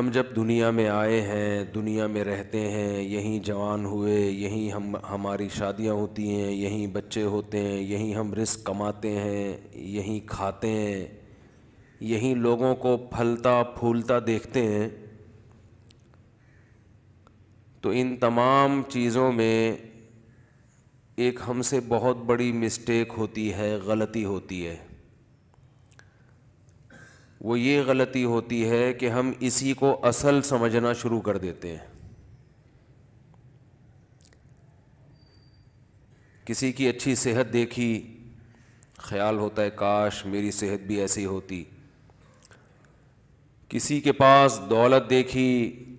ہم جب دنیا میں آئے ہیں، دنیا میں رہتے ہیں، یہیں جوان ہوئے، یہیں ہماری شادیاں ہوتی ہیں، یہیں بچے ہوتے ہیں، یہیں ہم رزق کماتے ہیں، یہیں کھاتے ہیں، یہیں لوگوں کو پھلتا پھولتا دیکھتے ہیں، تو ان تمام چیزوں میں ایک ہم سے بہت بڑی مسٹیک ہوتی ہے، غلطی ہوتی ہے۔ وہ یہ غلطی ہوتی ہے کہ ہم اسی کو اصل سمجھنا شروع کر دیتے ہیں۔ کسی کی اچھی صحت دیکھی، خیال ہوتا ہے کاش میری صحت بھی ایسی ہوتی۔ کسی کے پاس دولت دیکھی،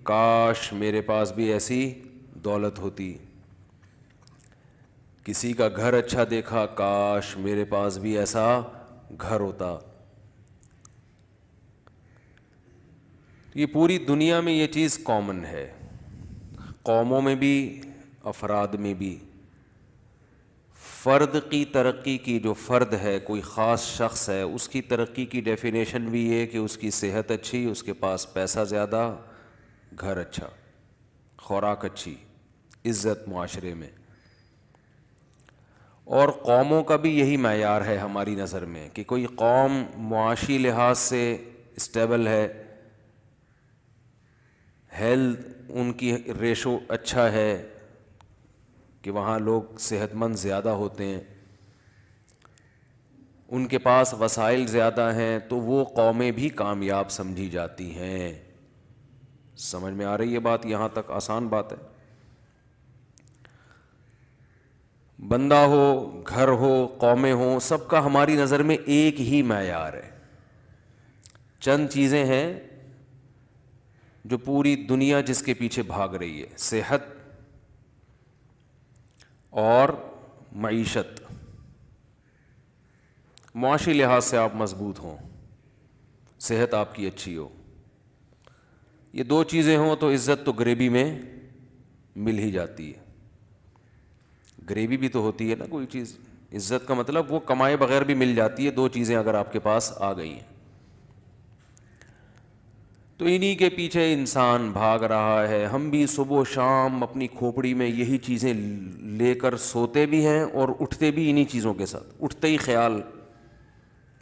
کاش میرے پاس بھی ایسی دولت ہوتی۔ کسی کا گھر اچھا دیکھا، کاش میرے پاس بھی ایسا گھر ہوتا۔ یہ پوری دنیا میں یہ چیز کامن ہے، قوموں میں بھی، افراد میں بھی۔ فرد کی ترقی کی، جو فرد ہے، کوئی خاص شخص ہے، اس کی ترقی کی ڈیفینیشن بھی یہ کہ اس کی صحت اچھی، اس کے پاس پیسہ زیادہ، گھر اچھا، خوراک اچھی، عزت معاشرے میں۔ اور قوموں کا بھی یہی معیار ہے ہماری نظر میں کہ کوئی قوم معاشی لحاظ سے اسٹیبل ہے، ہیلتھ ان کی ریشو اچھا ہے کہ وہاں لوگ صحت مند زیادہ ہوتے ہیں، ان کے پاس وسائل زیادہ ہیں، تو وہ قومیں بھی کامیاب سمجھی جاتی ہیں۔ سمجھ میں آ رہی ہے بات؟ یہاں تک آسان بات ہے۔ بندہ ہو، گھر ہو، قومیں ہوں، سب کا ہماری نظر میں ایک ہی معیار ہے۔ چند چیزیں ہیں جو پوری دنیا جس کے پیچھے بھاگ رہی ہے: صحت اور معیشت۔ معاشی لحاظ سے آپ مضبوط ہوں، صحت آپ کی اچھی ہو، یہ دو چیزیں ہوں تو عزت تو گریبی میں مل ہی جاتی ہے۔ گریوی بھی تو ہوتی ہے نا کوئی چیز، عزت کا مطلب وہ کمائے بغیر بھی مل جاتی ہے، دو چیزیں اگر آپ کے پاس آ گئی ہیں۔ تو انہی کے پیچھے انسان بھاگ رہا ہے۔ ہم بھی صبح و شام اپنی کھوپڑی میں یہی چیزیں لے کر سوتے بھی ہیں اور اٹھتے بھی انہی چیزوں کے ساتھ۔ اٹھتے ہی خیال،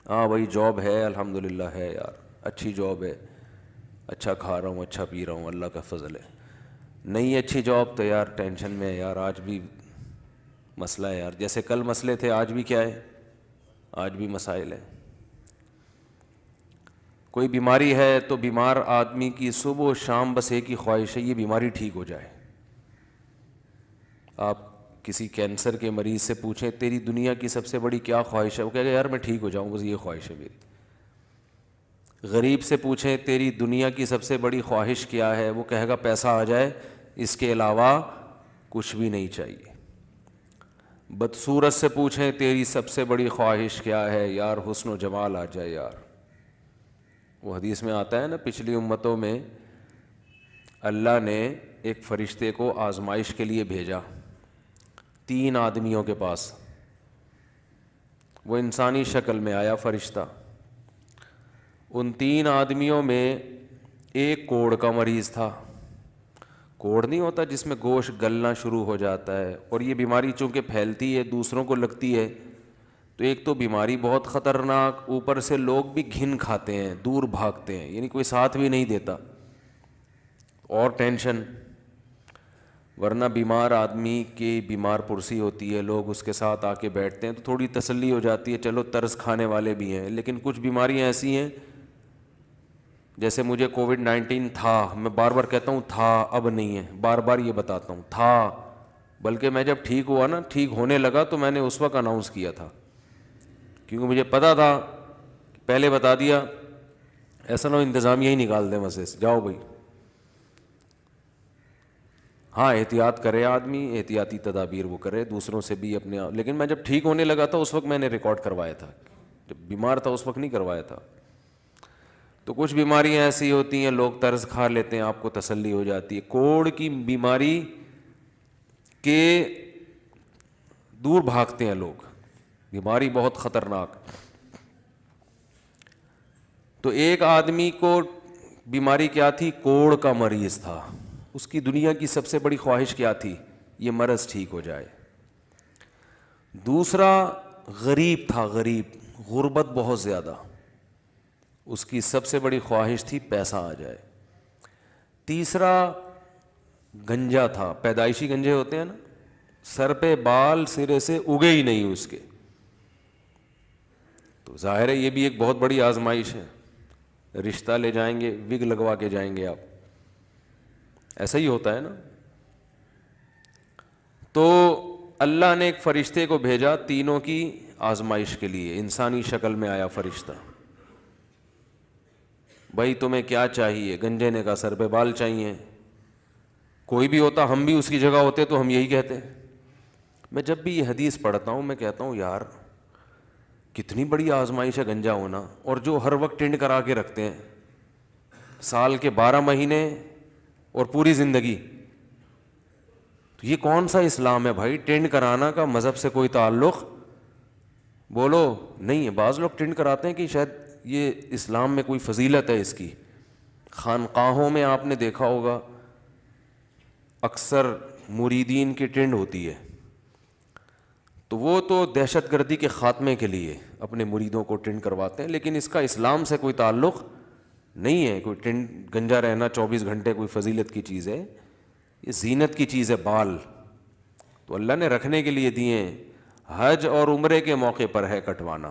ہاں بھائی جاب ہے، الحمدللہ ہے یار، اچھی جاب ہے، اچھا کھا رہا ہوں، اچھا پی رہا ہوں، اللہ کا فضل ہے۔ نہیں اچھی جاب تو یار ٹینشن میں ہے یار، آج بھی مسئلہ ہے یار، جیسے کل مسئلے تھے آج بھی کیا ہے، آج بھی مسائل ہیں۔ کوئی بیماری ہے تو بیمار آدمی کی صبح و شام بس ایک ہی خواہش ہے، یہ بیماری ٹھیک ہو جائے۔ آپ کسی کینسر کے مریض سے پوچھیں تیری دنیا کی سب سے بڑی کیا خواہش ہے، وہ کہے گا یار میں ٹھیک ہو جاؤں، بس یہ خواہش ہے میری۔ غریب سے پوچھیں تیری دنیا کی سب سے بڑی خواہش کیا ہے، وہ کہے گا پیسہ آ جائے، اس کے علاوہ کچھ بھی نہیں چاہیے۔ بدصورت سے پوچھیں تیری سب سے بڑی خواہش کیا ہے، یار حسن و جمال آ جائے یار۔ وہ حدیث میں آتا ہے نا، پچھلی امتوں میں اللہ نے ایک فرشتے کو آزمائش کے لیے بھیجا 3 آدمیوں کے پاس، وہ انسانی شکل میں آیا فرشتہ۔ ان 3 آدمیوں میں ایک کوڑ کا مریض تھا۔ کوڑ نہیں ہوتا جس میں گوشت گلنا شروع ہو جاتا ہے، اور یہ بیماری چونکہ پھیلتی ہے، دوسروں کو لگتی ہے، تو ایک تو بیماری بہت خطرناک، اوپر سے لوگ بھی گھن کھاتے ہیں، دور بھاگتے ہیں، یعنی کوئی ساتھ بھی نہیں دیتا، اور ٹینشن۔ ورنہ بیمار آدمی کی بیمار پرسی ہوتی ہے، لوگ اس کے ساتھ آ کے بیٹھتے ہیں تو تھوڑی تسلی ہو جاتی ہے، چلو ترس کھانے والے بھی ہیں۔ لیکن کچھ بیماریاں ایسی ہیں، جیسے مجھے کووڈ-19 تھا، میں بار بار کہتا ہوں تھا، اب نہیں ہے، بار بار یہ بتاتا ہوں تھا، بلکہ میں جب ٹھیک ہوا نا، ٹھیک ہونے لگا تو میں نے اس وقت اناؤنس کیا تھا، کیونکہ مجھے پتا تھا، پہلے بتا دیا، ایسا نہ ہو انتظامیہ ہی نکال دیں مسجد سے، جاؤ بھائی۔ ہاں احتیاط کرے آدمی، احتیاطی تدابیر وہ کرے، دوسروں سے بھی اپنے، لیکن میں جب ٹھیک ہونے لگا تھا اس وقت میں نے ریکارڈ کروایا تھا، جب بیمار تھا اس وقت نہیں کروایا تھا۔ تو کچھ بیماریاں ایسی ہوتی ہیں لوگ طرز کھا لیتے ہیں، آپ کو تسلی ہو جاتی ہے۔ کوڑ کی بیماری کے دور بھاگتے ہیں لوگ، بیماری بہت خطرناک۔ تو ایک آدمی کو بیماری کیا تھی؟ کوڑ کا مریض تھا. اس کی دنیا کی سب سے بڑی خواہش کیا تھی؟ یہ مرض ٹھیک ہو جائے. دوسرا غریب تھا، غریب، غربت بہت زیادہ، اس کی سب سے بڑی خواہش تھی پیسہ آ جائے. تیسرا گنجا تھا، پیدائشی گنجے ہوتے ہیں نا، سر پہ بال سرے سے اگے ہی نہیں اس کے. تو ظاہر ہے یہ بھی ایک بہت بڑی آزمائش ہے. رشتہ لے جائیں گے، وگ لگوا کے جائیں گے آپ، ایسا ہی ہوتا ہے نا. تو اللہ نے ایک فرشتے کو بھیجا تینوں کی آزمائش کے لیے. انسانی شکل میں آیا فرشتہ. بھائی تمہیں کیا چاہیے؟ گنجے نے کہا سر پہ بال چاہیے. کوئی بھی ہوتا، ہم بھی اس کی جگہ ہوتے تو ہم یہی کہتے. میں جب بھی یہ حدیث پڑھتا ہوں میں کہتا ہوں یار کتنی بڑی آزمائش ہے گنجا ہونا. اور جو ہر وقت ٹینڈ کرا کے رکھتے ہیں، سال کے 12 مہینے اور پوری زندگی. تو یہ کون سا اسلام ہے بھائی؟ ٹینڈ کرانا کا مذہب سے کوئی تعلق بولو نہیں ہے. بعض لوگ ٹینڈ کراتے ہیں کہ شاید یہ اسلام میں کوئی فضیلت ہے اس کی. خانقاہوں میں آپ نے دیکھا ہوگا اکثر مریدین کی ٹینڈ ہوتی ہے، تو وہ تو دہشت گردی کے خاتمے کے لیے اپنے مریدوں کو ٹینڈ کرواتے ہیں، لیکن اس کا اسلام سے کوئی تعلق نہیں ہے. کوئی ٹینڈ گنجا رہنا 24 گھنٹے کوئی فضیلت کی چیز ہے؟ یہ زینت کی چیز ہے. بال تو اللہ نے رکھنے کے لیے دیے ہیں. حج اور عمرے کے موقع پر ہے کٹوانا،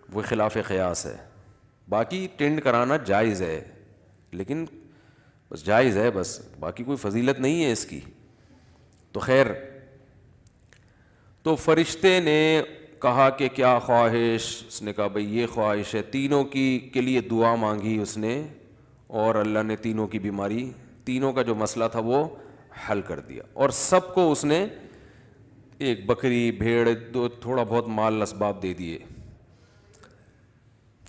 وہ خلاف قیاس ہے. باقی ٹینڈ کرانا جائز ہے، لیکن بس جائز ہے بس، باقی کوئی فضیلت نہیں ہے اس کی. تو خیر، تو فرشتے نے کہا کہ کیا خواہش؟ اس نے کہا بھئی یہ خواہش ہے. تینوں کی کے لیے دعا مانگی اس نے، اور اللہ نے تینوں کی بیماری، تینوں کا جو مسئلہ تھا وہ حل کر دیا. اور سب کو اس نے ایک بکری، بھیڑ، دو تھوڑا بہت مال اسباب دے دیے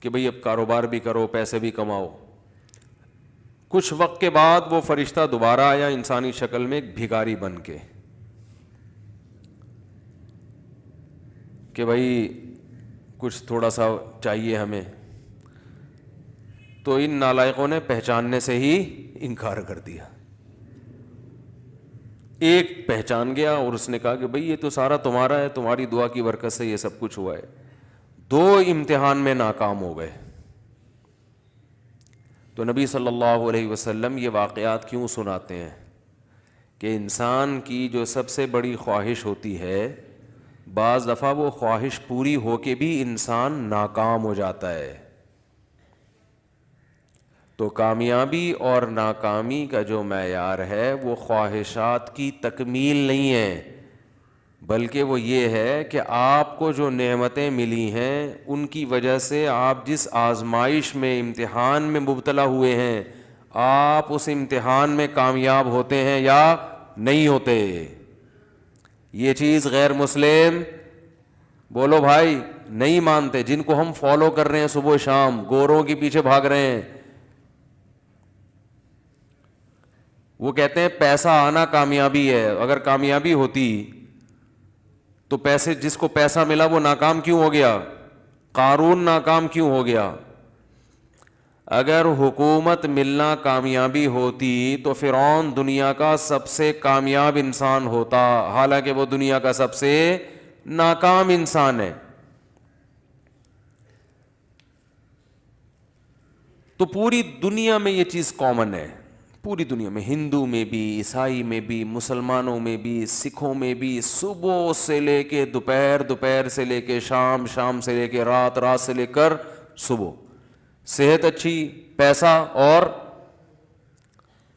کہ بھئی اب کاروبار بھی کرو، پیسے بھی کماؤ. کچھ وقت کے بعد وہ فرشتہ دوبارہ آیا انسانی شکل میں، ایک بھکاری بن کے کہ بھئی کچھ تھوڑا سا چاہیے ہمیں. تو ان نالائقوں نے پہچاننے سے ہی انکار کر دیا. ایک پہچان گیا اور اس نے کہا کہ بھئی یہ تو سارا تمہارا ہے، تمہاری دعا کی برکت سے یہ سب کچھ ہوا ہے. دو امتحان میں ناکام ہو گئے. تو نبی صلی اللہ علیہ وسلم یہ واقعات کیوں سناتے ہیں کہ انسان کی جو سب سے بڑی خواہش ہوتی ہے، بعض دفعہ وہ خواہش پوری ہو کے بھی انسان ناکام ہو جاتا ہے. تو کامیابی اور ناکامی کا جو معیار ہے وہ خواہشات کی تکمیل نہیں ہے، بلکہ وہ یہ ہے کہ آپ کو جو نعمتیں ملی ہیں ان کی وجہ سے آپ جس آزمائش میں، امتحان میں مبتلا ہوئے ہیں، آپ اس امتحان میں کامیاب ہوتے ہیں یا نہیں ہوتے. یہ چیز غیر مسلم بولو بھائی نہیں مانتے. جن کو ہم فالو کر رہے ہیں صبح شام، گوروں کے پیچھے بھاگ رہے ہیں، وہ کہتے ہیں پیسہ آنا کامیابی ہے. اگر کامیابی ہوتی تو پیسے، جس کو پیسہ ملا وہ ناکام کیوں ہو گیا؟ قارون ناکام کیوں ہو گیا؟ اگر حکومت ملنا کامیابی ہوتی تو فرعون دنیا کا سب سے کامیاب انسان ہوتا، حالانکہ وہ دنیا کا سب سے ناکام انسان ہے. تو پوری دنیا میں یہ چیز کامن ہے، پوری دنیا میں، ہندو میں بھی، عیسائی میں بھی، مسلمانوں میں بھی، سکھوں میں بھی. صبح سے لے کے دوپہر، دوپہر سے لے کے شام، شام سے لے کے رات، رات سے لے کر صبح، صحت اچھی، پیسہ اور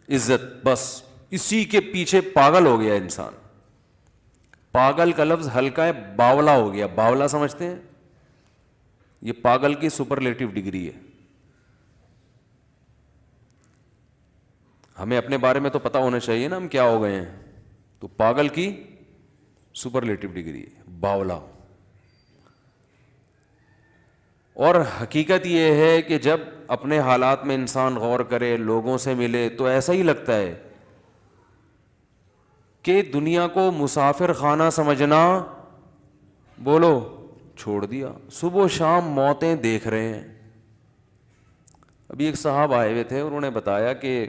عزت، بس اسی کے پیچھے پاگل ہو گیا انسان. پاگل کا لفظ ہلکا ہے، باولا ہو گیا. باولا سمجھتے ہیں؟ یہ پاگل کی سپرلیٹو ڈگری ہے. ہمیں اپنے بارے میں تو پتہ ہونا چاہیے نا ہم کیا ہو گئے ہیں. تو پاگل کی سپرلیٹو ڈگری ہے، باولا. اور حقیقت یہ ہے کہ جب اپنے حالات میں انسان غور کرے، لوگوں سے ملے، تو ایسا ہی لگتا ہے کہ دنیا کو مسافر خانہ سمجھنا بولو چھوڑ دیا. صبح شام موتیں دیکھ رہے ہیں. ابھی ایک صاحب آئے ہوئے تھے, انہوں نے بتایا کہ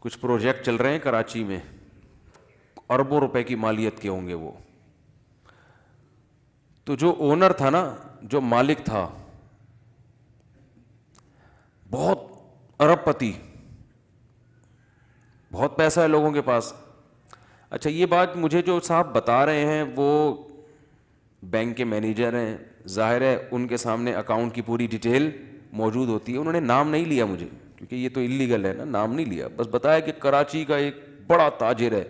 کچھ پروجیکٹ چل رہے ہیں کراچی میں, اربوں روپے کی مالیت کے ہوں گے وہ. تو جو اونر تھا نا, جو مالک تھا, بہت ارب پتی, بہت پیسہ ہے لوگوں کے پاس. اچھا یہ بات مجھے جو صاحب بتا رہے ہیں وہ بینک کے مینیجر ہیں, ظاہر ہے ان کے سامنے اکاؤنٹ کی پوری ڈیٹیل موجود ہوتی ہے. انہوں نے نام نہیں لیا مجھے, کیونکہ یہ تو انلیگل ہے نا, نام نہیں لیا, بس بتایا کہ کراچی کا ایک بڑا تاجر ہے.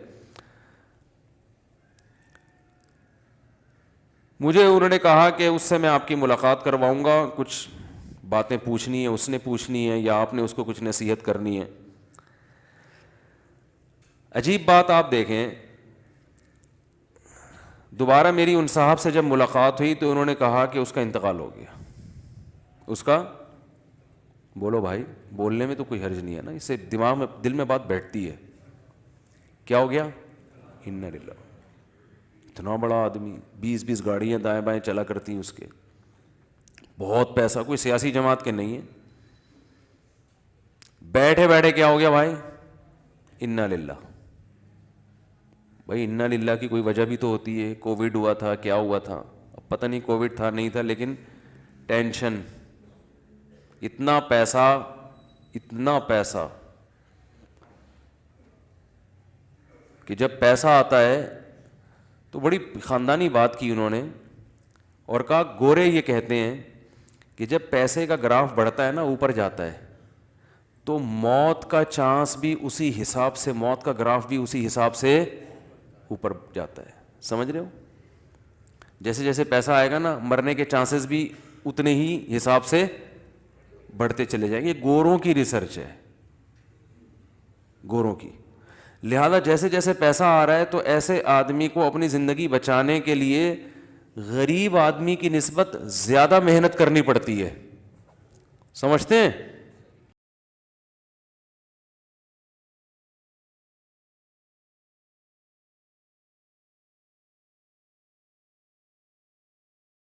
مجھے انہوں نے کہا کہ اس سے میں آپ کی ملاقات کرواؤں گا, کچھ باتیں پوچھنی ہیں, اس نے پوچھنی ہے یا آپ نے اس کو کچھ نصیحت کرنی ہے. عجیب بات آپ دیکھیں, دوبارہ میری ان صاحب سے جب ملاقات ہوئی تو انہوں نے کہا کہ اس کا انتقال ہو گیا. اس کا, بولو بھائی, بولنے میں تو کوئی حرج نہیں ہے نا, اس سے دماغ میں دل میں بات بیٹھتی ہے. کیا ہو گیا؟ انا للہ. اتنا بڑا آدمی, 20 گاڑیاں دائیں بائیں چلا کرتی ہیں اس کے, بہت پیسہ, کوئی سیاسی جماعت کے نہیں ہے. بیٹھے بیٹھے کیا ہو گیا بھائی؟ انا للہ. بھائی انا للہ کی کوئی وجہ بھی تو ہوتی ہے. کووڈ ہوا تھا, کیا ہوا تھا, اب پتہ نہیں کووڈ تھا نہیں تھا, لیکن ٹینشن, اتنا پیسہ کہ جب پیسہ آتا ہے تو بڑی خاندانی بات کی انہوں نے, اور کہا گورے یہ کہتے ہیں کہ جب پیسے کا گراف بڑھتا ہے نا, اوپر جاتا ہے, تو موت کا چانس بھی اسی حساب سے, موت کا گراف بھی اسی حساب سے اوپر جاتا ہے. سمجھ رہے ہو؟ جیسے جیسے پیسہ آئے گا نا, مرنے کے چانسز بھی اتنے ہی حساب سے بڑھتے چلے جائیں گے. یہ گوروں کی ریسرچ ہے, گوروں کی. لہذا جیسے جیسے پیسہ آ رہا ہے تو ایسے آدمی کو اپنی زندگی بچانے کے لیے غریب آدمی کی نسبت زیادہ محنت کرنی پڑتی ہے. سمجھتے ہیں؟